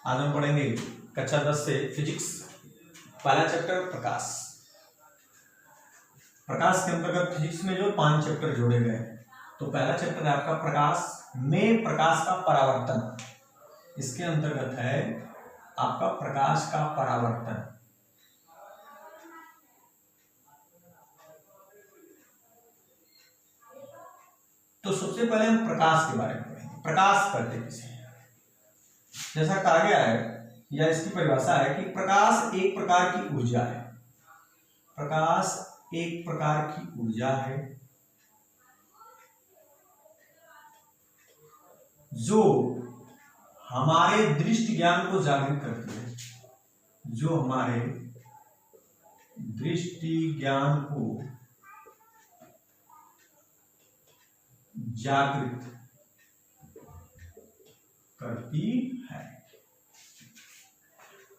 आज हम पढ़ेंगे कक्षा 10 से फिजिक्स पहला चैप्टर प्रकाश। प्रकाश के अंतर्गत फिजिक्स में जो 5 चैप्टर जोड़े गए हैं, तो पहला चैप्टर है आपका प्रकाश में प्रकाश का परावर्तन। इसके अंतर्गत है आपका प्रकाश का परावर्तन। तो सबसे पहले हम प्रकाश के बारे में पढ़ेंगे। प्रकाश कहते किसे हैं? जैसा कहा गया है या इसकी परिभाषा है कि प्रकाश एक प्रकार की ऊर्जा है। प्रकाश एक प्रकार की ऊर्जा है जो हमारे दृष्टि ज्ञान को जागृत करती है। जो हमारे दृष्टि ज्ञान को जागृत करती है।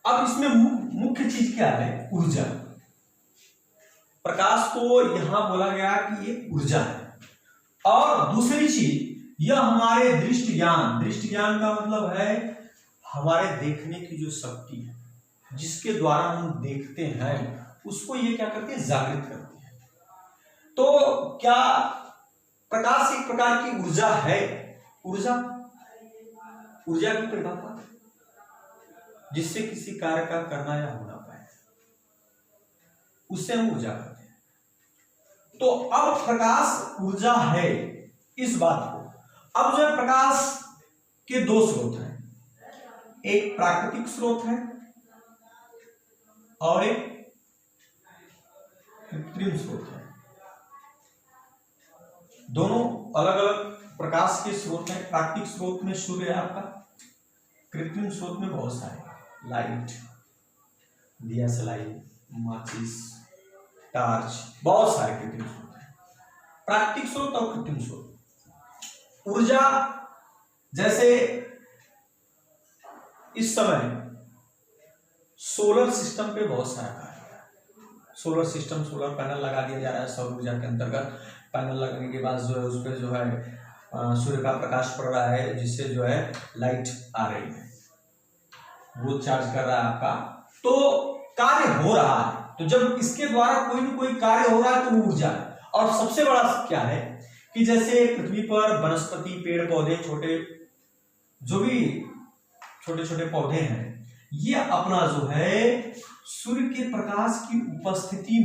अब इसमें मुख्य चीज क्या है? ऊर्जा। प्रकाश को यहां बोला गया कि ये ऊर्जा है। और दूसरी चीज, यह हमारे दृष्टि ज्ञान का मतलब है हमारे देखने की जो शक्ति है, जिसके द्वारा हम देखते हैं, उसको ये क्या करती है? जागृत करती है। तो क्या प्रकाश एक प्रकार की ऊर्जा है? ऊर्जा की परिभाषा जिससे किसी कार्य का करना या होना पाए, उससे हम ऊर्जा कहते हैं। तो अब प्रकाश ऊर्जा है, इस बात को। अब जो प्रकाश के 2 स्रोत हैं, एक प्राकृतिक स्रोत है और एक कृत्रिम स्रोत है। दोनों अलग अलग प्रकाश के स्रोत हैं। प्राकृतिक स्रोत में सूर्य है आपका, कृत्रिम स्रोत में बहुत सारे लाइट, दिया सलाई, माचिस, टार्च, बहुत सारे कृत्रिम स्रोत हैं। प्राकृतिक स्रोत और कृत्रिम स्रोत। ऊर्जा जैसे इस समय सोलर सिस्टम पे बहुत सारा कार्य है। सोलर सिस्टम, सोलर पैनल लगा दिया जा रहा है सौर ऊर्जा के अंतर्गत। पैनल लगने के बाद जो है उस पर जो है सूर्य का प्रकाश पड़ रहा है, जिससे जो है लाइट आ रही है, वो चार्ज कर रहा है आपका। तो कार्य हो रहा है। तो जब इसके द्वारा कोई न कोई कार्य हो रहा है तो वो ऊर्जा है। और सबसे बड़ा क्या है कि जैसे पृथ्वी पर वनस्पति, पेड़ पौधे, जो भी छोटे छोटे पौधे हैं, ये अपना जो है सूर्य के प्रकाश की उपस्थिति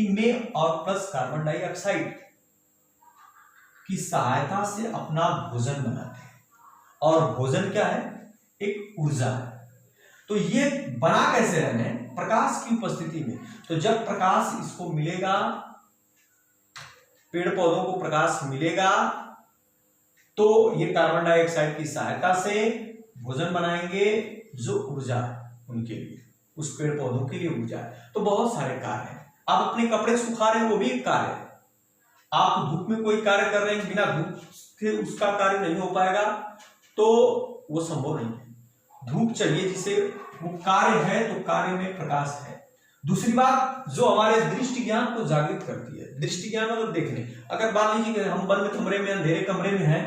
में और प्लस कार्बन डाइऑक्साइड की सहायता से अपना भोजन बनाते हैं। और भोजन क्या है? एक ऊर्जा है। तो ये बना कैसे रहने? प्रकाश की उपस्थिति में। तो जब प्रकाश इसको मिलेगा, पेड़ पौधों को प्रकाश मिलेगा, तो ये कार्बन डाइऑक्साइड की सहायता से भोजन बनाएंगे, जो ऊर्जा है उनके लिए, उस पेड़ पौधों के लिए ऊर्जा है। तो बहुत सारे कार्य हैं। आप अपने कपड़े सुखा रहे हैं, वो भी एक कार्य है। आप धूप में कोई कार्य कर रहे हैं, बिना धूप के उसका कार्य नहीं हो पाएगा, तो वो संभव नहीं है। धूप चाहिए जिसे, वो कार्य है, तो कार्य में प्रकाश है। दूसरी बात, जो हमारे दृष्टि ज्ञान को जागृत करती है। दृष्टि ज्ञान मतलब देखने। अगर मान लीजिए कि हम बंद कमरे में, अंधेरे कमरे में हैं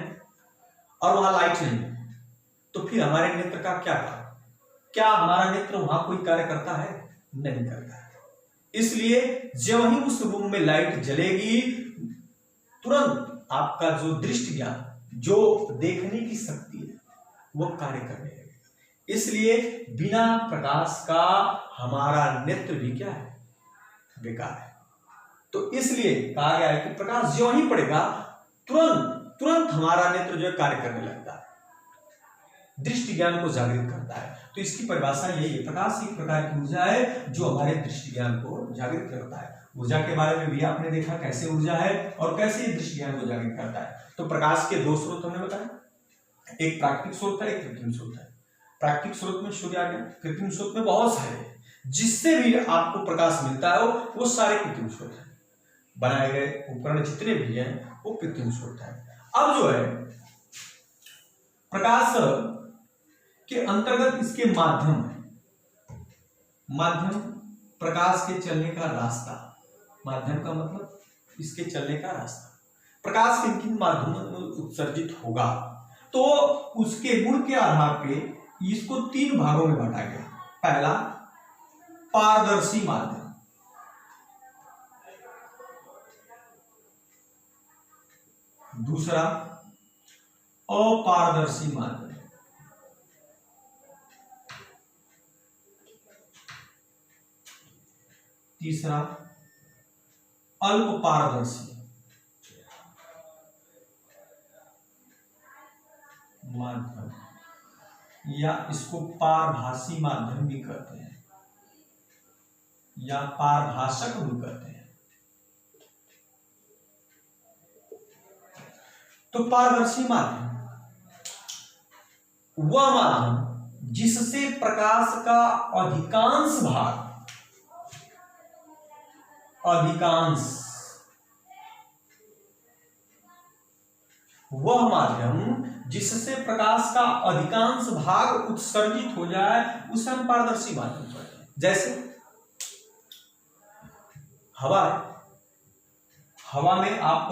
और वहां लाइट नहीं है, तो फिर हमारे नेत्र का क्या हमारा नेत्र वहां कोई कार्य करता है? नहीं करता है। इसलिए जब ही उस रूम में लाइट जलेगी, तुरंत आपका जो दृष्टि ज्ञान, जो देखने की शक्ति है, वो कार्य करने लगेगा। इसलिए बिना प्रकाश का हमारा नेत्र भी क्या है? बेकार है। तो इसलिए कहा गया है कि प्रकाश जो ही पड़ेगा, तुरंत हमारा नेत्र जो है कार्य करने लगता है, दृष्टि ज्ञान को जागृत करता है। तो इसकी परिभाषा यही है, प्रकाश एक प्रकार की ऊर्जा है जो हमारे दृष्टि ज्ञान को जागृत करता है। ऊर्जा के बारे में भी आपने देखा कैसे ऊर्जा है और कैसे दृष्टि ज्ञान को जागृत करता है। तो प्रकाश के 2 स्रोत हमने बताया, एक प्राकृतिक स्रोत है, एक कृत्रिम स्रोत है। प्राकृतिक स्रोत में सूर्य आ गया, कृत्रिम स्रोत में बहुत सारे, जिससे भी आपको प्रकाश मिलता है वो सारे कृत्रिम स्रोत है। बनाए गए उपकरण जितने भी हैं वो कृत्रिम स्रोत है। अब जो है प्रकाश के अंतर्गत इसके माध्यम प्रकाश के चलने का रास्ता। माध्यम का मतलब इसके चलने का रास्ता। प्रकाश किन किन माध्यमों में उत्सर्जित होगा, तो उसके गुण के आधार पे इसको 3 भागों में बांटा गया। पहला पारदर्शी माध्यम, दूसरा अपारदर्शी माध्यम, तीसरा अल्प पारदर्शी माध्यम, या इसको पारभासी माध्यम भी कहते हैं या पारभाषक भी कहते हैं। तो पारदर्शी माध्यम वह माध्यम जिससे प्रकाश का अधिकांश भाग, वह माध्यम जिससे प्रकाश का अधिकांश भाग उत्सर्जित हो जाए उसे हम पारदर्शी माध्यम कहते हैं। जैसे हवा में आप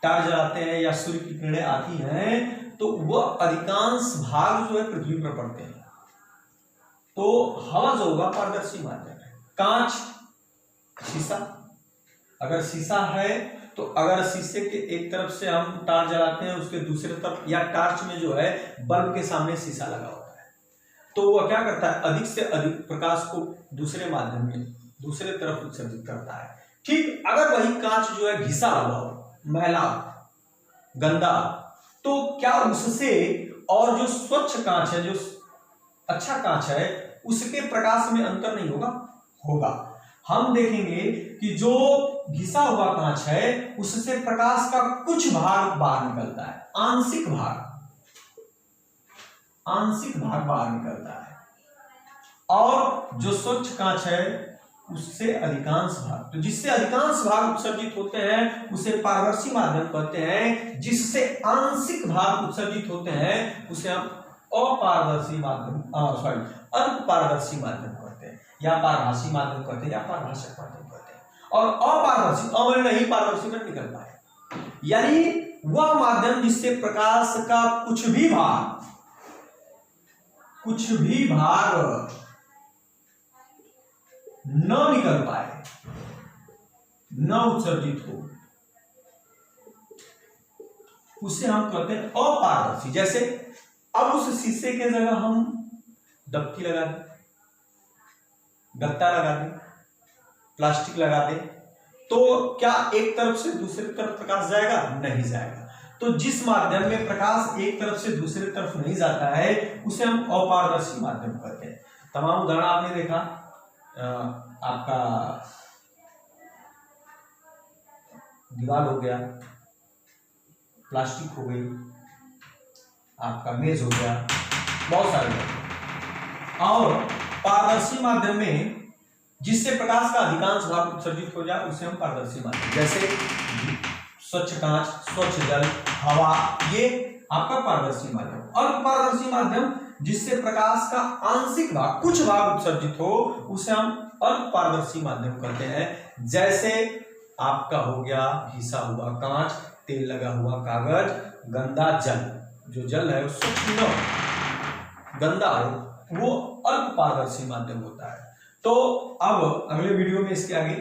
टार जलाते हैं या सूर्य की किरणें आती हैं तो वह अधिकांश भाग जो है पृथ्वी पर पड़ते हैं, तो हवा जो होगा पारदर्शी माध्यम है। कांच, शीशा, अगर शीशा है तो अगर शीशे के एक तरफ से हम टार्च जलाते हैं उसके दूसरे तरफ, या टार्च में जो है बल्ब के सामने शीशा लगा होता है, तो वह क्या करता है, अधिक से अधिक प्रकाश को दूसरे माध्यम में दूसरे तरफ उत्सर्जित करता है। ठीक अगर वही कांच जो है घिसा हुआ हो, मैला, गंदा, तो क्या उससे और जो स्वच्छ कांच है, जो अच्छा कांच है, उसके प्रकाश में अंतर नहीं होगा? होगा। हम देखेंगे कि जो घिसा हुआ कांच है उससे प्रकाश का कुछ भाग बाहर निकलता है, आंशिक भाग बाहर निकलता है, और जो स्वच्छ कांच है उससे अधिकांश भाग, तो जिससे अधिकांश भाग उत्सर्जित होते हैं उसे पारदर्शी माध्यम कहते हैं। जिससे आंशिक भाग उत्सर्जित होते हैं उसे हम अपारदर्शी माध्यम, अल्प पारदर्शी माध्यम कहते हैं, या पारभासी माध्यम कहते हैं, या पारभाषक माध्यम कहते हैं। और अपारदर्शी, अमल नहीं, पारदर्शी में निकल पाए, यानी वह माध्यम जिससे प्रकाश का कुछ भी भाग न निकल पाए, न उत्सर्जित हो, उसे हम कहते हैं अपारदर्शी। जैसे अब उस शीशे के जगह हम दबकी लगा दें, गत्ता लगा दें, प्लास्टिक लगा दें, तो क्या एक तरफ से दूसरी तरफ प्रकाश जाएगा? नहीं जाएगा। तो जिस माध्यम में प्रकाश एक तरफ से दूसरी तरफ नहीं जाता है उसे हम अपारदर्शी माध्यम कहते हैं। तमाम उदाहरण आपने देखा, आपका दीवार हो गया, प्लास्टिक हो गई, आपका मेज हो गया, बहुत सारे। और पारदर्शी माध्यम में जिससे प्रकाश का अधिकांश भाग उत्सर्जित हो जाए उसे हम पारदर्शी माध्यम, जैसे स्वच्छ कांच, स्वच्छ जल, हवा, ये आपका पारदर्शी माध्यम। और पारदर्शी माध्यम जिससे प्रकाश का आंशिक भाग, कुछ भाग उत्सर्जित हो, उसे हम अल्प पारदर्शी माध्यम कहते हैं। जैसे आपका हो गया घिसा हुआ कांच, तेल लगा हुआ कागज, गंदा जल, जो जल है वो स्वच्छ न गंदा हो, वो अल्प पारदर्शी माध्यम होता है। तो अब अगले वीडियो में इसके आगे